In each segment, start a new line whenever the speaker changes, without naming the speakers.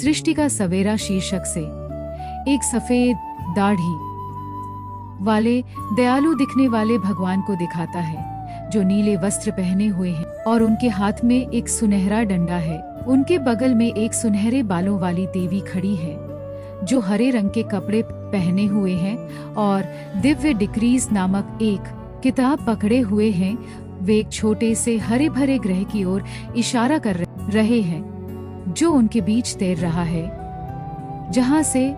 सृष्टि का सवेरा शीर्षक से एक सफेद दाढ़ी वाले दयालु दिखने वाले भगवान को दिखाता है जो नीले वस्त्र पहने हुए हैं और उनके हाथ में एक सुनहरा डंडा है। उनके बगल में एक सुनहरे बालों वाली देवी खड़ी है जो हरे रंग के कपड़े पहने हुए हैं और दिव्य डिक्रीज नामक एक किताब पकड़े हुए हैं। वे एक छोटे से हरे भरे ग्रह की ओर इशारा कर रहे हैं जो उनके बीच तैर रहा है, जहाँ से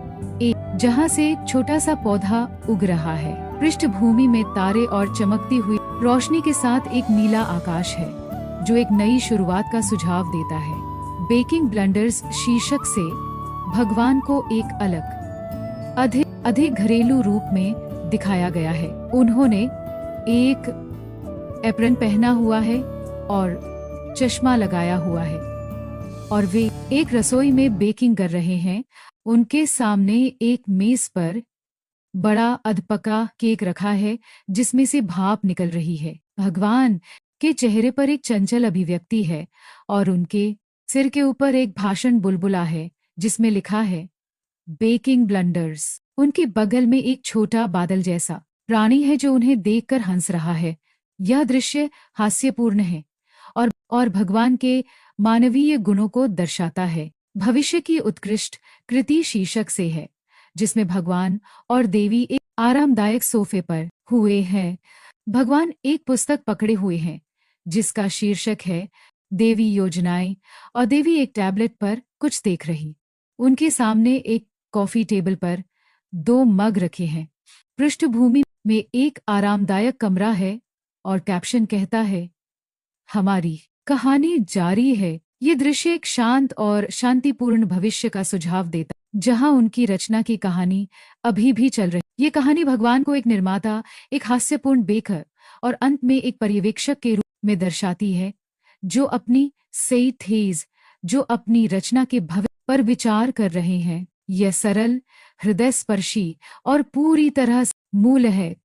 एक छोटा सा पौधा उग रहा है। पृष्ठभूमि में तारे और चमकती हुई रोशनी के साथ एक नीला आकाश है जो एक नई शुरुआत का सुझाव देता है। बेकिंग ब्लंडर्स शीर्षक से भगवान को एक अलग अधिक घरेलू रूप में दिखाया गया है। उन्होंने एक एप्रन पहना हुआ है और चश्मा लगाया हुआ है और वे एक रसोई में बेकिंग कर रहे हैं। उनके सामने एक मेज पर बड़ा अधपका केक रखा है जिसमें से भाप निकल रही है। भगवान के चेहरे पर एक चंचल अभिव्यक्ति है और उनके सिर के ऊपर एक भाषण बुलबुला है जिसमें लिखा है बेकिंग ब्लंडर्स। उनके बगल में एक छोटा बादल जैसा प्राणी है जो उन्हें देखकर हंस रहा है। यह दृश्य हास्यपूर्ण है और भगवान के मानवीय गुणों को दर्शाता है। भविष्य की उत्कृष्ट कृति शीर्षक से है जिसमें भगवान और देवी एक आरामदायक सोफे पर हुए हैं। भगवान एक पुस्तक पकड़े हुए हैं जिसका शीर्षक है देवी योजनाएं और देवी एक टैबलेट पर कुछ देख रही। उनके सामने एक कॉफी टेबल पर 2 मग रखे हैं। पृष्ठभूमि में एक आरामदायक कमरा है और कैप्शन कहता है हमारी कहानी जारी है। ये दृश्य एक शांत और शांतिपूर्ण भविष्य का सुझाव देता जहां उनकी रचना की कहानी अभी भी चल रही। ये कहानी भगवान को एक निर्माता, एक हास्यपूर्ण बेकर और अंत में एक पर्यवेक्षक के रूप में दर्शाती है जो अपनी रचना के भविष्य पर विचार कर रहे हैं। यह सरल, हृदय स्पर्शी और पूरी तरह मूल है।